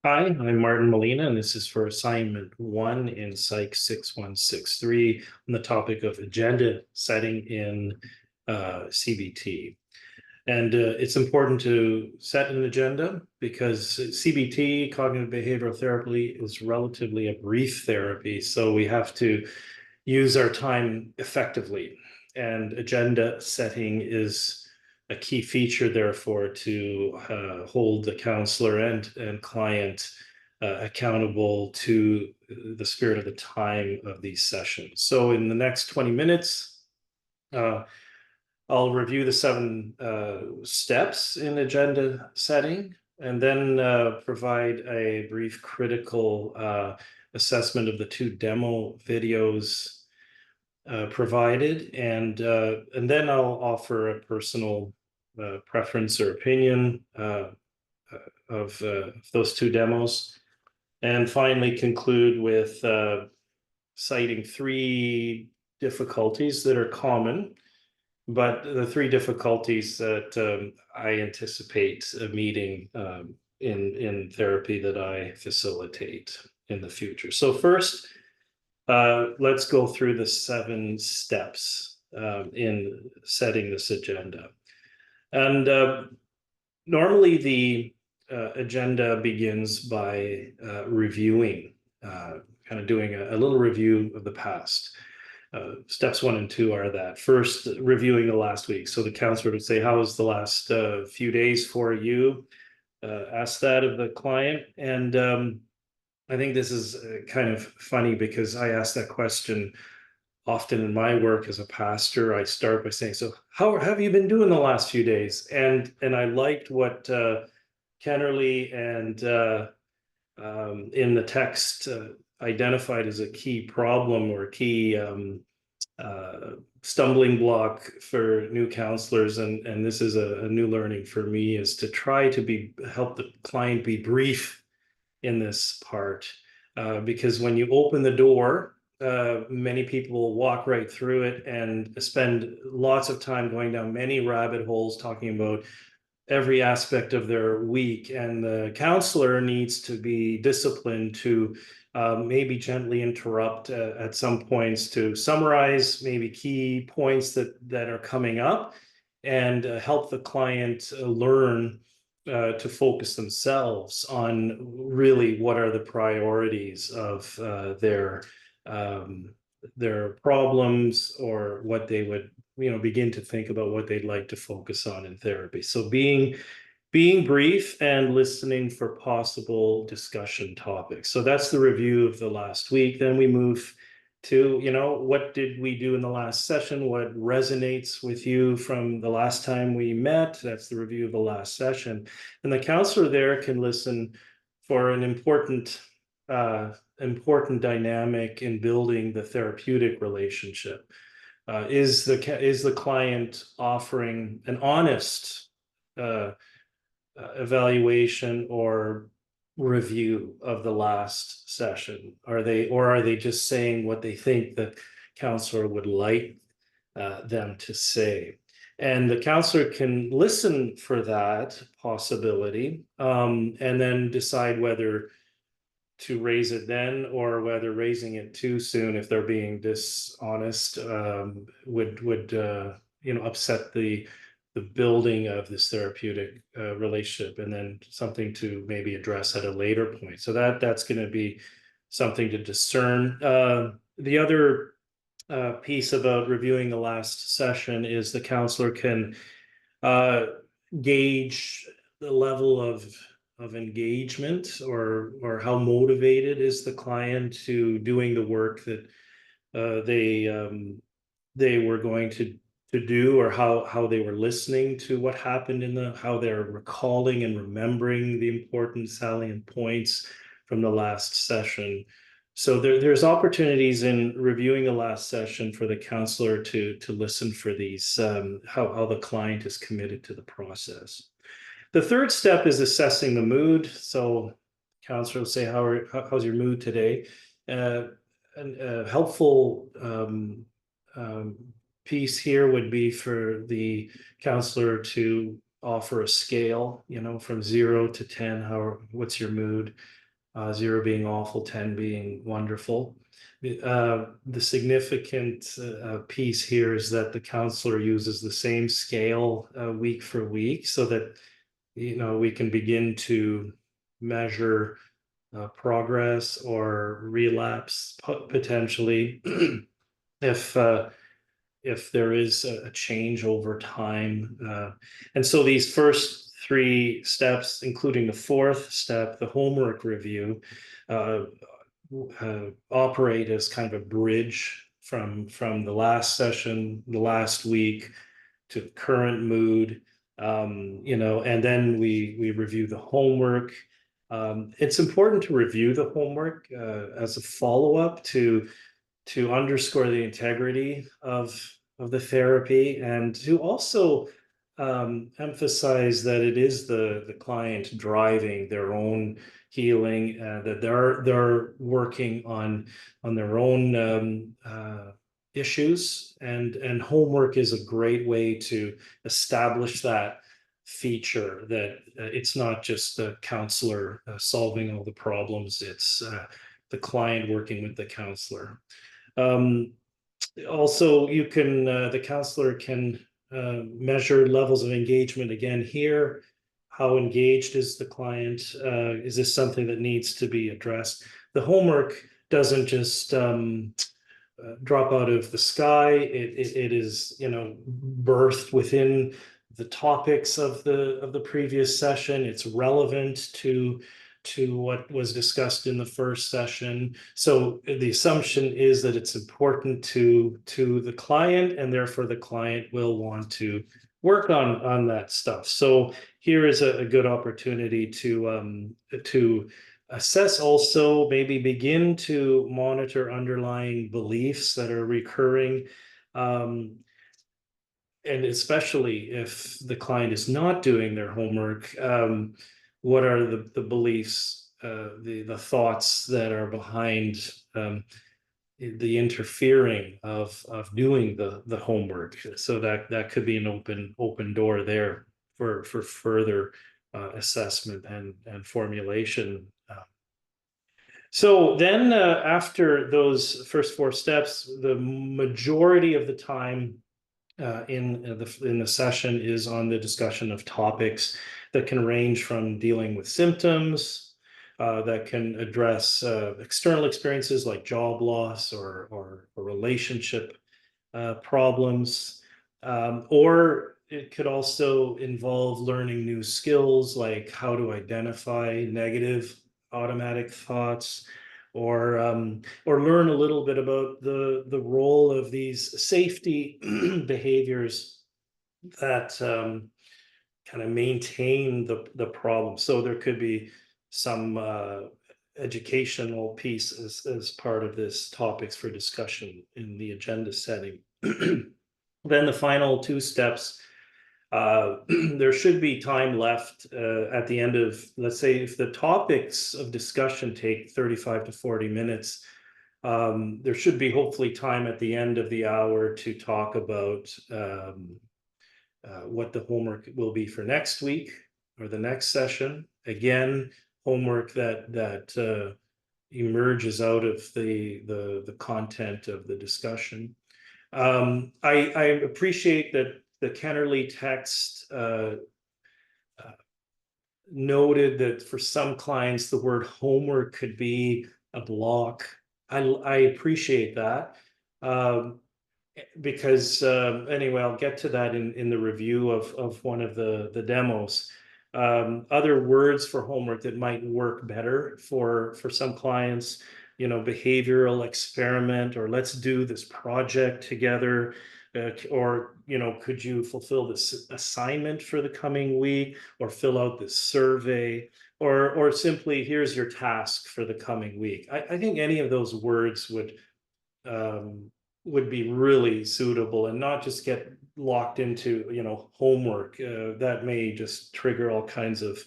Hi, I'm Martin Molina, and this is for assignment one in Psych 6163 on the topic of agenda setting in CBT. And it's important to set an agenda because CBT, cognitive behavioral therapy, is relatively a brief therapy. So we have to use our time effectively. And agenda setting is a key feature, therefore, to hold the counselor and client accountable to the spirit of the time of these sessions. So in the next 20 minutes, uh, I'll review the seven steps in agenda setting and then provide a brief critical assessment of the two demo videos provided, and then I'll offer a personal preference or opinion of those two demos, and finally conclude with citing three difficulties that are common, but the three difficulties that I anticipate meeting in therapy that I facilitate in the future. So first, let's go through the seven steps in setting this agenda. And normally the agenda begins by reviewing, kind of doing a little review of the past. Steps one and two are that. First, reviewing the last week. So the counselor would say, how was the last few days for you? Ask that of the client. And I think this is kind of funny because I ask that question often in my work as a pastor. I start by saying, so how have you been doing the last few days? And I liked what Kennerly and in the text identified as a key problem or key stumbling block for new counselors, and this is a new learning for me, is to try to help the client be brief in this part, because when you open the door, many people will walk right through it and spend lots of time going down many rabbit holes talking about every aspect of their week, and the counselor needs to be disciplined to maybe gently interrupt at some points to summarize maybe key points that are coming up, and help the client learn to focus themselves on really what are the priorities of their problems, or what they would begin to think about what they'd like to focus on in therapy. So being brief and listening for possible discussion topics. So that's the review of the last week. Then we move to, what did we do in the last session? What resonates with you from the last time we met? That's the review of the last session. And the counselor there can listen for an important dynamic in building the therapeutic relationship. Is the client offering an honest evaluation or review of the last session? Are they just saying what they think the counselor would like them to say? And the counselor can listen for that possibility, and then decide whether to raise it then, or whether raising it too soon, if they're being dishonest, would upset the building of this therapeutic relationship, and then something to maybe address at a later point. So that's going to be something to discern. The other piece about reviewing the last session is the counselor can gauge the level of engagement, or how motivated is the client to doing the work that they were going to do, or how they were listening to what happened how they're recalling and remembering the important salient points from the last session. So there's opportunities in reviewing the last session for the counselor to listen for these, how the client is committed to the process. The third step is assessing the mood. So counselor will say, how's your mood today? A helpful piece here would be for the counselor to offer a scale, from 0 to 10. What's your mood? 0 being awful, 10 being wonderful. The significant piece here is that the counselor uses the same scale week for week, so that we can begin to measure progress or relapse potentially if there is a change over time. And so these first three steps, including the fourth step, the homework review, uh, operate as kind of a bridge from the last session, the last week, to the current mood. And then we review the homework. It's important to review the homework as a follow-up to underscore the integrity of the therapy, and to also emphasize that it is the client driving their own healing, that they're working on their own issues, and homework is a great way to establish that feature, that it's not just the counselor solving all the problems, it's the client working with the counselor. Also, the counselor can measure levels of engagement again here. How engaged is the client? Is this something that needs to be addressed? The homework doesn't just drop out of the sky. It is, birthed within the topics of the previous session. It's relevant to what was discussed in the first session. So the assumption is that it's important to the client, and therefore the client will want to work on that stuff. So here is a good opportunity to assess, also maybe begin to monitor underlying beliefs that are recurring. And especially if the client is not doing their homework, what are the beliefs, the thoughts that are behind the interfering of doing the homework? So that could be an open door there for further assessment and formulation. So then after those first four steps, the majority of the time in the session is on the discussion of topics that can range from dealing with symptoms, that can address external experiences like job loss or relationship problems, or it could also involve learning new skills like how to identify negative automatic thoughts, or learn a little bit about the role of these safety behaviors that kind of maintain the problem. So there could be some educational piece as part of this topics for discussion in the agenda setting. Then the final two steps, there should be time left at the end of, let's say, if the topics of discussion take 35 to 40 minutes, there should be hopefully time at the end of the hour to talk about what the homework will be for next week or the next session. Again, homework that emerges out of the content of the discussion. I appreciate that the Kennerly text noted that for some clients, the word homework could be a block. I appreciate that, because anyway, I'll get to that in the review of one of the demos. Other words for homework that might work better for some clients, behavioral experiment, or let's do this project together, or could you fulfill this assignment for the coming week, or fill out this survey, or simply here's your task for the coming week. I think any of those words would be really suitable, and not just get locked into homework. That may just trigger all kinds of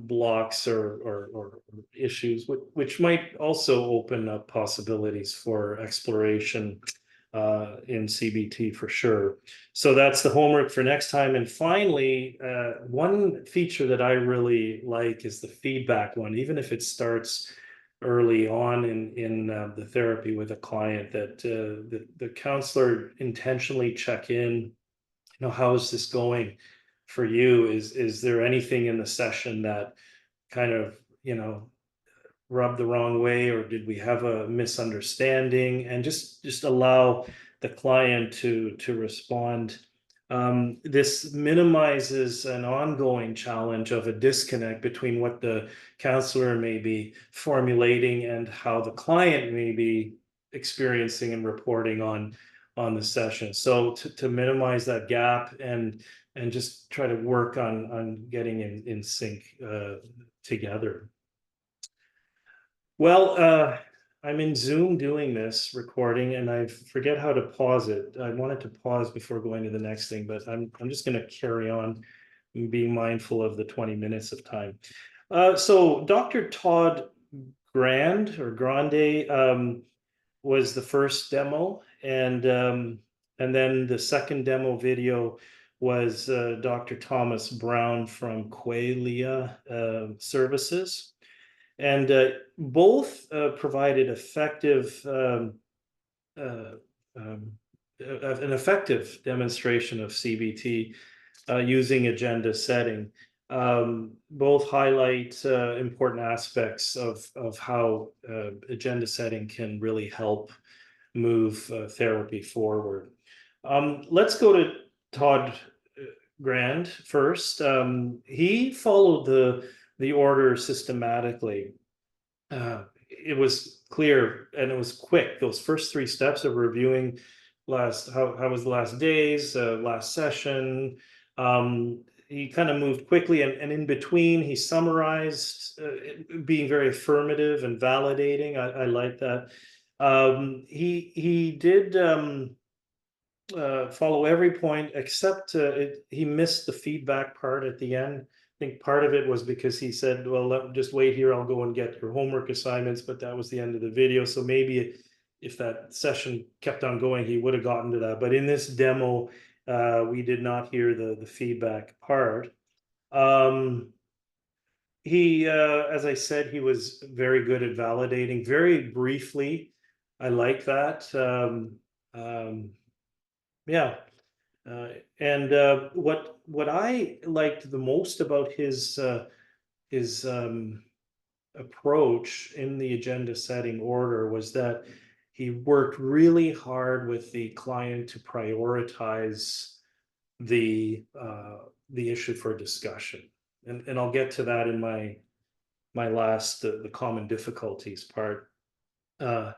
blocks or issues, which might also open up possibilities for exploration in CBT for sure. So that's the homework for next time. And finally, one feature that I really like is the feedback one, even if it starts early on in the therapy with a client, that the counselor intentionally check in, how is this going for you? Is there anything in the session that kind of, rubbed the wrong way, or did we have a misunderstanding? And just allow the client to respond. This minimizes an ongoing challenge of a disconnect between what the counselor may be formulating and how the client may be experiencing and reporting on the session. So to minimize that gap and just try to work on getting in sync together. Well, I'm in Zoom doing this recording, and I forget how to pause it. I wanted to pause before going to the next thing, but I'm just going to carry on and being mindful of the 20 minutes of time. So Dr. Todd Grande was the first demo, and then the second demo video was Dr. Thomas Brown from Qualia Services. And both provided uh, um, an effective demonstration of CBT using agenda setting. Both highlight important aspects of how agenda setting can really help move therapy forward. Let's go to Todd Grand first. He followed the order systematically. It was clear and it was quick. Those first three steps of reviewing how was the last days, last session. He kind of moved quickly, and in between he summarized, being very affirmative and validating. I like that. He did follow every point except he missed the feedback part at the end. I think part of it was because he said, well, just wait here, I'll go and get your homework assignments, but that was the end of the video. So maybe if that session kept on going, he would have gotten to that. But in this demo, we did not hear the feedback part. He, as I said, he was very good at validating very briefly. I like that. Yeah. And what I liked the most about his approach in the agenda setting order was that he worked really hard with the client to prioritize the issue for discussion, and I'll get to that in my last the common difficulties part. Uh,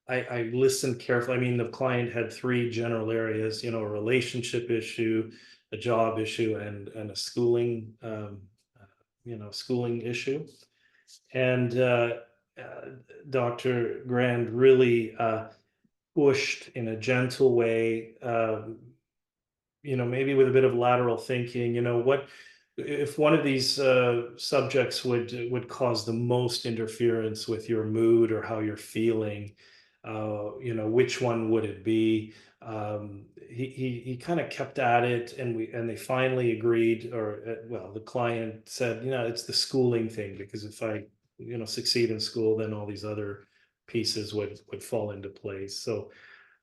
I listened carefully. I mean, the client had three general areas, a relationship issue, a job issue, and a schooling issue. And Dr. Grand really pushed in a gentle way, maybe with a bit of lateral thinking, what if one of these subjects would cause the most interference with your mood or how you're feeling, which one would it be? He kind of kept at it, and they finally agreed, or well, the client said, it's the schooling thing, because if I succeed in school, then all these other pieces would fall into place. So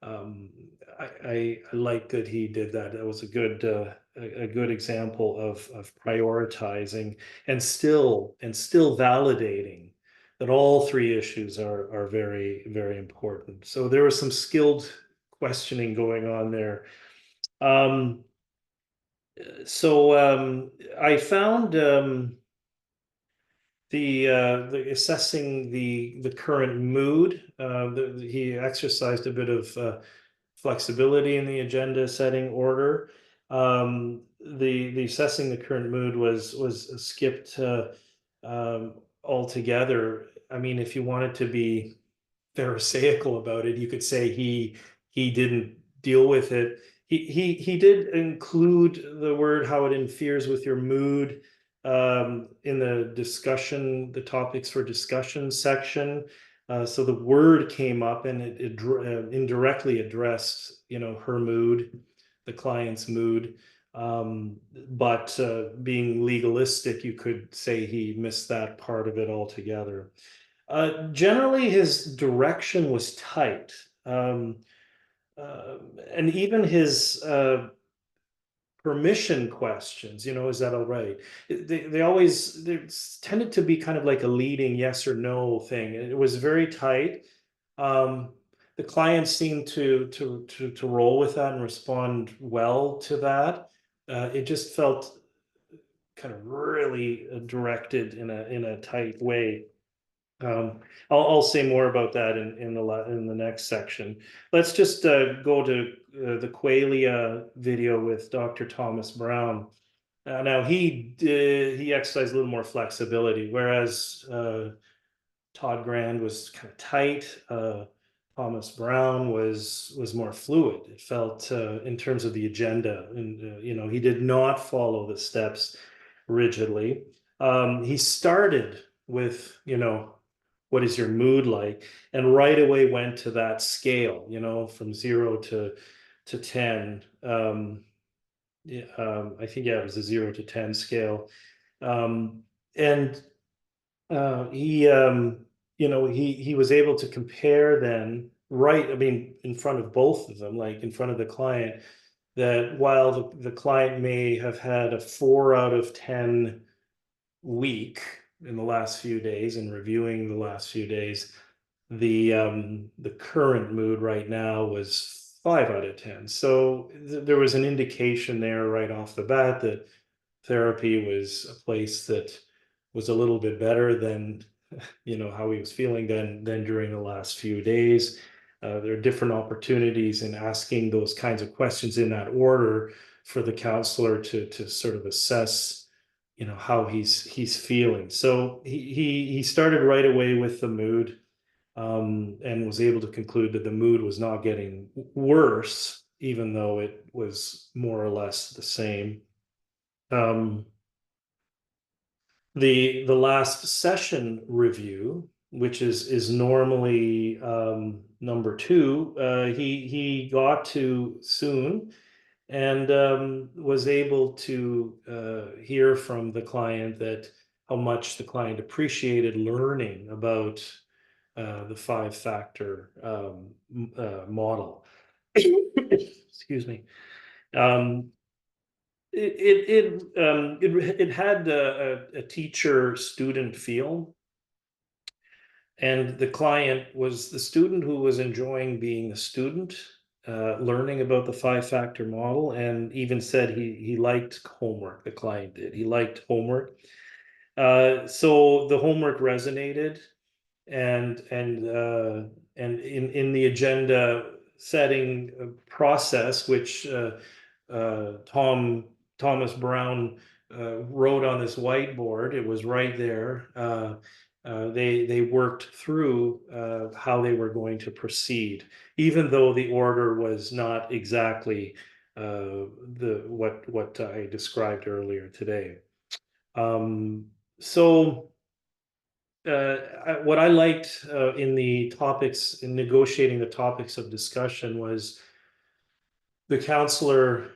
I like that he did that. That was a good example of prioritizing and still validating that all three issues are very, very important. So there was some skilled questioning going on there. So I found the assessing the current mood. He exercised a bit of flexibility in the agenda setting order. The assessing the current mood was skipped altogether. I mean, if you wanted to be pharisaical about it, you could say he didn't deal with it. He did include the word how it interferes with your mood in the discussion, the topics for discussion section. So the word came up, and it indirectly addressed, her mood, the client's mood. But being legalistic, you could say he missed that part of it altogether. Generally, his direction was tight. Um, uh, and even his permission questions, is that all right? They tended to be kind of like a leading yes or no thing. It was very tight. Um, the client seemed to roll with that and respond well to that. It just felt kind of really directed in a tight way. Um, I'll say more about that in the next section. Let's just go to the Qualia video with Dr. Thomas Brown. Now he exercised a little more flexibility, whereas Todd Grand was kind of tight. Thomas Brown was more fluid. It felt in terms of the agenda, and he did not follow the steps rigidly. He started with what is your mood like, and right away went to that scale, from 0 to 10. Yeah, I think, yeah, it was a 0 to 10 scale. And he he was able to compare then, right, I mean, in front of both of them, like in front of the client, that while the client may have had a 4 out of 10 week in the last few days, and reviewing the last few days, the current mood right now was 5 out of 10. So there was an indication there right off the bat that therapy was a place that was a little bit better than how he was feeling than during the last few days. There are different opportunities in asking those kinds of questions in that order for the counselor to sort of assess how he's feeling. So he started right away with the mood, and was able to conclude that the mood was not getting worse, even though it was more or less the same. Um, the last session review, which is normally number two, he got to soon, and was able to hear from the client that how much the client appreciated learning about the five-factor model. Excuse me. Um, it had a teacher student feel, and the client was the student who was enjoying being a student, learning about the five-factor model, and even said he liked homework. The client did. He liked homework. So the homework resonated, and in the agenda setting process, which Thomas Brown wrote on this whiteboard. It was right there. They worked through how they were going to proceed, even though the order was not exactly the what I described earlier today. So what I liked in the topics, in negotiating the topics of discussion, was the counselor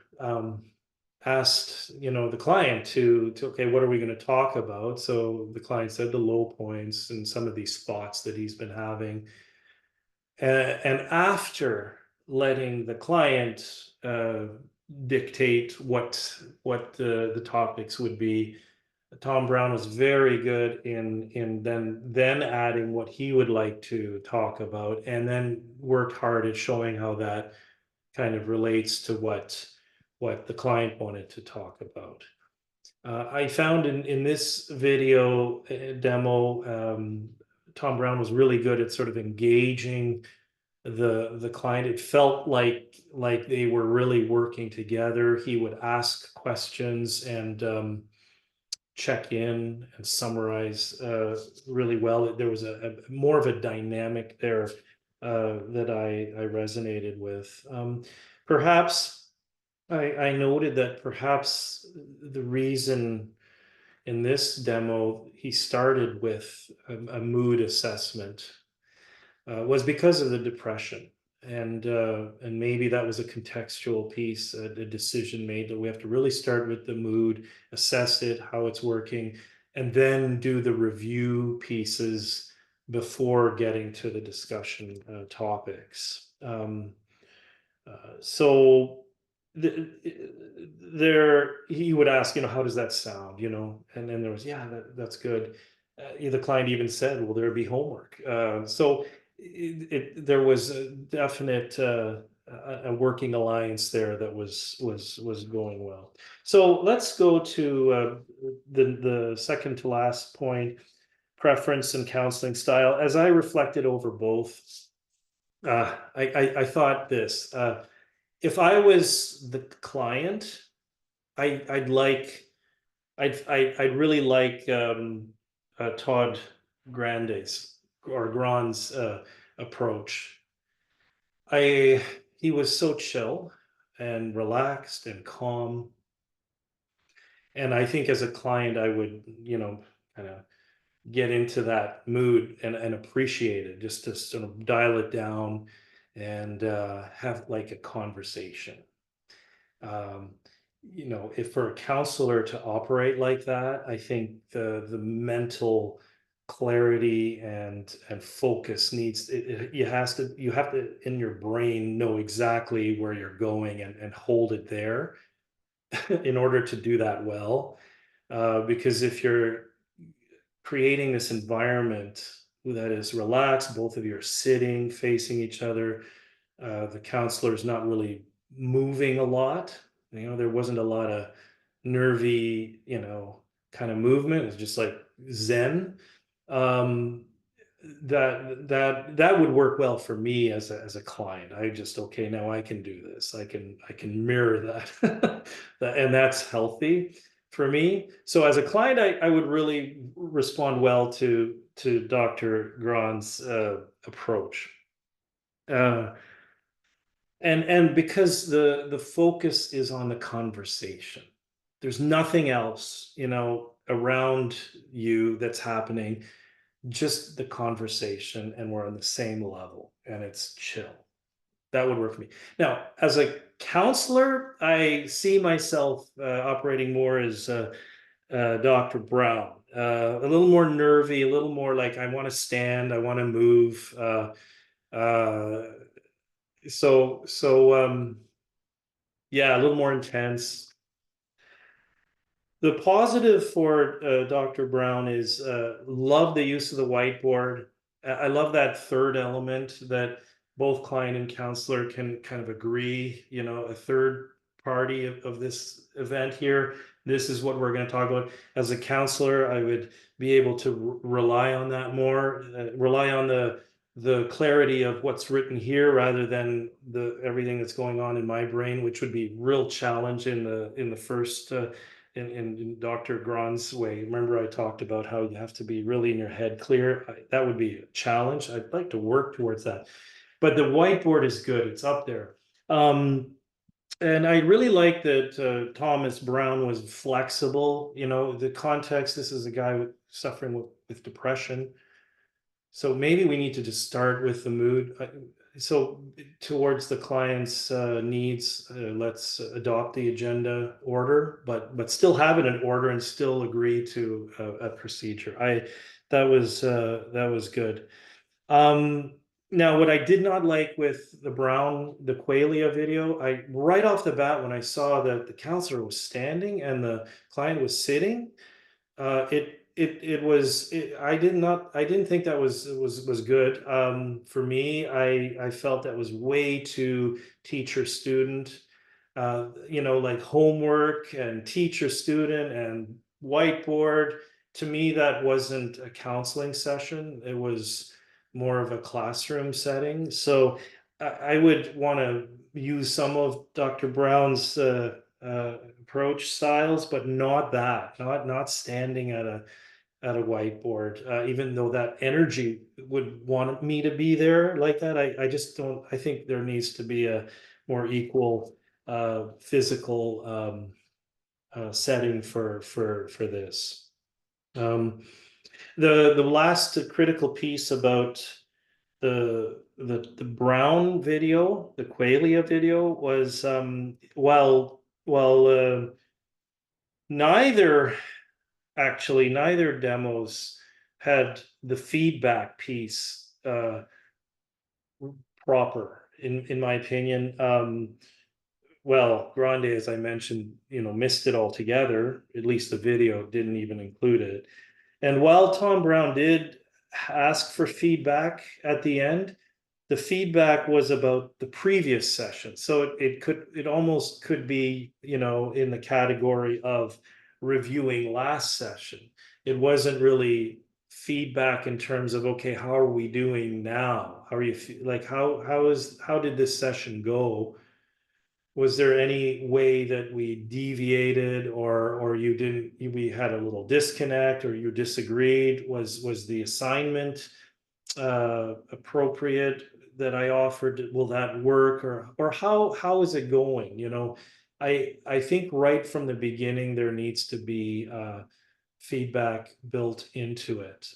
asked the client to okay, what are we going to talk about? So the client said the low points and some of these thoughts that he's been having, and after letting the client dictate what the topics would be, Tom Brown was very good in then adding what he would like to talk about, and then worked hard at showing how that kind of relates to what the client wanted to talk about. I found in this video demo, Tom Brown was really good at sort of engaging the client. It felt like they were really working together. He would ask questions and check in and summarize really well. There was a more of a dynamic there that I resonated with. Perhaps I noted that perhaps the reason in this demo he started with a mood assessment, was because of the depression. And maybe that was a contextual piece, the decision made that we have to really start with the mood, assess it, how it's working, and then do the review pieces before getting to the discussion topics. So the, there he would ask, how does that sound, and then there was, yeah, that's good. The client even said, will there be homework? So there was a definite a working alliance there that was going well. So let's go to the second to last point, preference and counseling style. As I reflected over both, I thought this. If I was the client, I'd like I'd really like Todd Grand's approach. I He was so chill and relaxed and calm, and I think as a client, I would kind of get into that mood and appreciate it, just to sort of dial it down and have like a conversation. um, if for a counselor to operate like that, I think the mental clarity and focus needs you have to in your brain know exactly where you're going and hold it there in order to do that well. Because if you're creating this environment that is relaxed, both of you are sitting facing each other, the counselor is not really moving a lot. There wasn't a lot of nervy, kind of movement. It's just like Zen. Um, that would work well for me as a client. I just, okay, now I can do this. I can mirror that, and that's healthy for me. So as a client, I would really respond well to Dr. Grand's approach. Uh, and because the focus is on the conversation, there's nothing else around you that's happening, just the conversation, and we're on the same level and it's chill. That would work for me. Now as a counselor, I see myself operating more as Dr. Brown, a little more nervy, a little more like I want to stand, I want to move. Uh, so yeah, a little more intense. The positive for Dr. Brown is love the use of the whiteboard. I love that third element that both client and counselor can kind of agree, a third party of this event here. This is what we're going to talk about. As a counselor, I would be able to rely on that more, rely on the clarity of what's written here rather than the everything that's going on in my brain, which would be real challenge in the first in Dr. Grand's way. Remember, I talked about how you have to be really in your head clear. That would be a challenge. I'd like to work towards that. But the whiteboard is good. It's up there. And I really like that Thomas Brown was flexible. The context, this is a guy suffering with depression. So maybe we need to just start with the mood. So towards the client's needs, let's adopt the agenda order, but still have it in order and still agree to a procedure. That was good. Um, Now, what I did not like with the Qualia video, I right off the bat when I saw that the counselor was standing and the client was sitting, I didn't think that was good. For me, I felt that was way too teacher student. Like homework and teacher student and whiteboard. To me, that wasn't a counseling session. It was more of a classroom setting. So I would want to use some of Dr. Brown's approach styles, but not that, not standing at a whiteboard, even though that energy would want me to be there like that. I just don't, I think there needs to be a more equal physical setting for this. Um, the last critical piece about the Brown video, the Qualia video was neither neither demos had the feedback piece proper in my opinion. Well, Grande, as I mentioned, missed it altogether. At least the video didn't even include it. And while Tom Brown did ask for feedback at the end, the feedback was about the previous session. So it almost could be, in the category of reviewing last session. It wasn't really feedback in terms of, okay, how are we doing now? How are you like, how did this session go? Was there any way that we deviated, or you didn't, we had a little disconnect, or you disagreed? Was the assignment appropriate that I offered? Will that work? Or how is it going? I think right from the beginning there needs to be feedback built into it.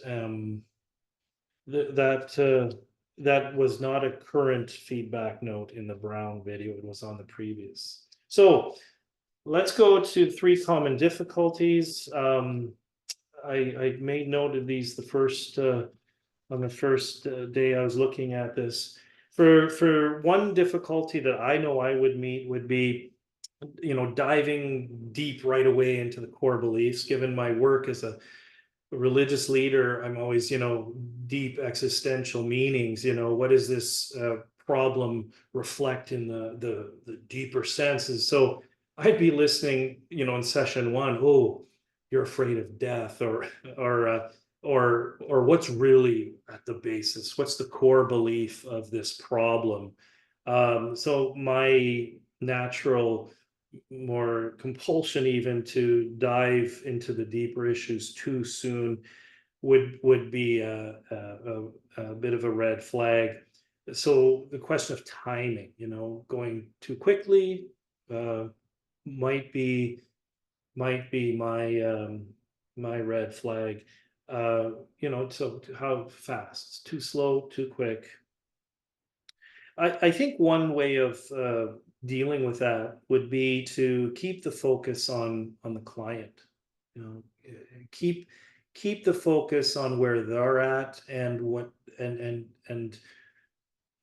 That was not a current feedback note in the Brown video. It was on the previous. So let's go to 3 common difficulties. I made note of these on the first day I was looking at this. For one difficulty that I know I would meet would be, diving deep right away into the core beliefs. Given my work as a religious leader, I'm always, deep existential meanings. What does this problem reflect in the deeper senses? So I'd be listening, in session 1, oh, you're afraid of death, or what's really at the basis? What's the core belief of this problem? So my natural more compulsion even to dive into the deeper issues too soon would be a bit of a red flag. So the question of timing, going too quickly might be my red flag. So how fast? Too slow, too quick? I think one way of dealing with that would be to keep the focus on the client. Keep the focus on where they're at, and what and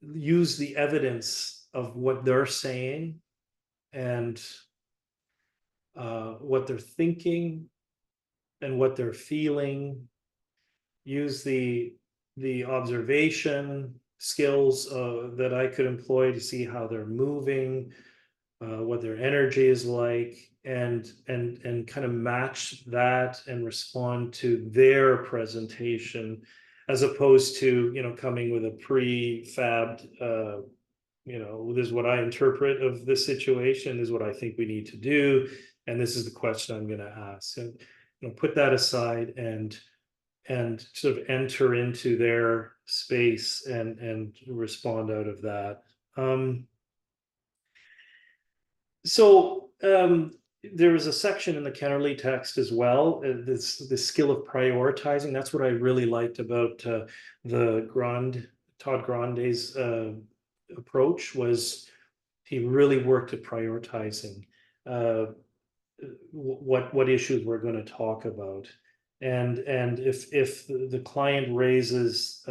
use the evidence of what they're saying, and what they're thinking and what they're feeling. Use the observation skills that I could employ to see how they're moving, what their energy is like, and kind of match that and respond to their presentation, as opposed to coming with a prefabbed this is what I interpret of this situation, this is what I think we need to do, and this is the question I'm going to ask. And put that aside and sort of enter into their space and respond out of that. There was a section in the Kennerly text as well, this skill of prioritizing. That's what I really liked about Todd Grande's approach, was he really worked at prioritizing what issues we're going to talk about. And if the client raises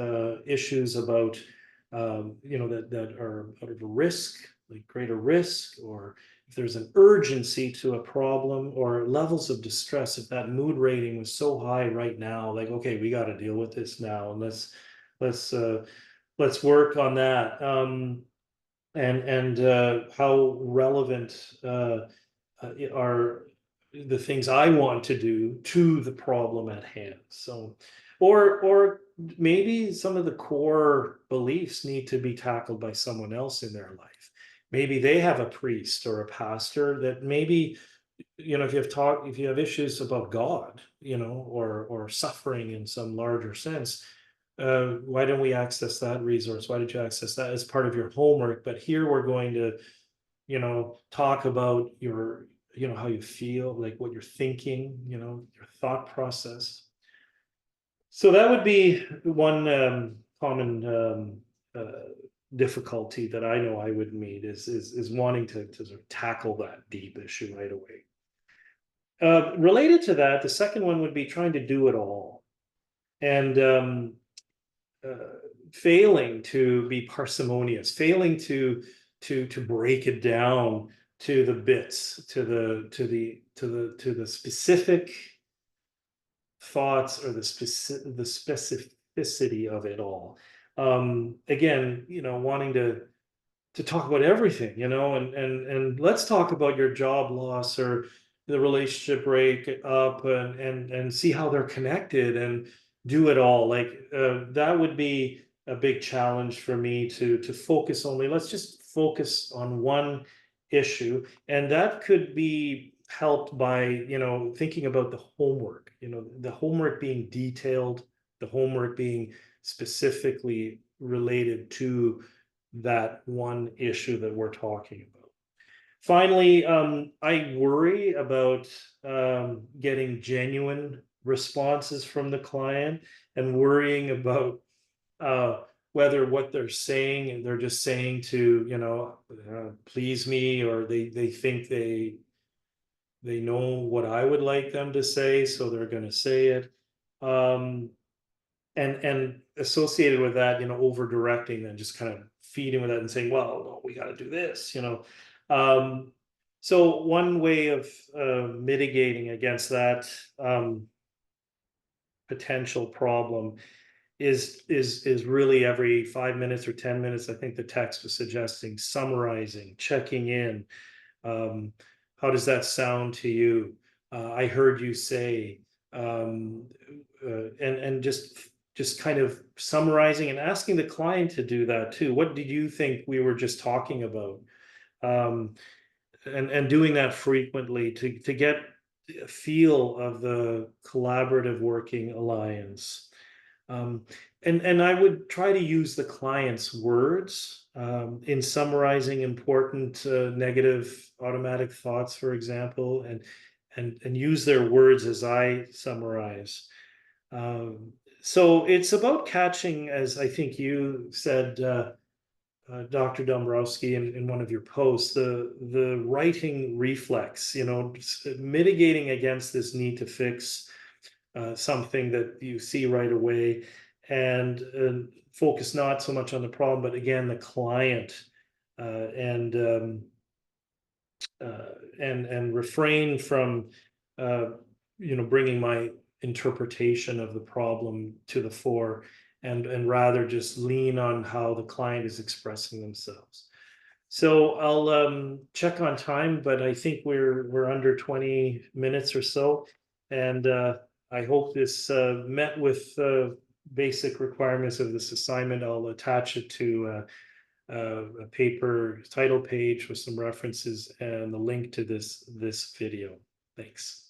issues about that are out of a risk, like greater risk, or if there's an urgency to a problem, or levels of distress, if that mood rating was so high right now, like, okay, we got to deal with this now, and let's work on that. And how relevant are the things I want to do to the problem at hand. So, or maybe some of the core beliefs need to be tackled by someone else in their life. Maybe they have a priest or a pastor that maybe, if you have issues about God, or suffering in some larger sense, why don't we access that resource? Why did you access that as part of your homework? But here we're going to, talk about your, how you feel, like what you're thinking, your thought process. So that would be one difficulty that I know I would meet is wanting to sort of tackle that deep issue right away. Related to that, the second one would be trying to do it all, and failing to be parsimonious, failing to break it down to the bits, to the specific thoughts, or the specificity of it all. Again, wanting to talk about everything, and let's talk about your job loss or the relationship break up, and see how they're connected, and do it all. Like, that would be a big challenge for me to focus only. Let's just focus on one issue, and that could be helped by thinking about the homework, the homework being detailed, the homework being specifically related to that one issue that we're talking about. Finally, I worry about getting genuine responses from the client, and worrying about whether what they're saying, and they're just saying to please me, or they think they know what I would like them to say, so they're going to say it. And associated with that, over directing, and just kind of feeding with that and saying, well, no, we got to do this. So one way of mitigating against that potential problem is really every 5 minutes or 10 minutes. I think the text was suggesting summarizing, checking in. How does that sound to you? I heard you say, and just kind of summarizing, and asking the client to do that too. What did you think we were just talking about? And doing that frequently to get a feel of the collaborative working alliance. And I would try to use the client's words in summarizing important negative automatic thoughts, for example, and use their words as I summarize. So it's about catching, as I think you said, Dr. Dombrowski, in one of your posts, the writing reflex, mitigating against this need to fix something that you see right away, and focus not so much on the problem, but again, the client, and refrain from bringing my interpretation of the problem to the fore, and rather just lean on how the client is expressing themselves. So I'll check on time, but I think we're under 20 minutes or so, and I hope this met with basic requirements of this assignment. I'll attach it to a paper title page with some references and the link to this video. Thanks.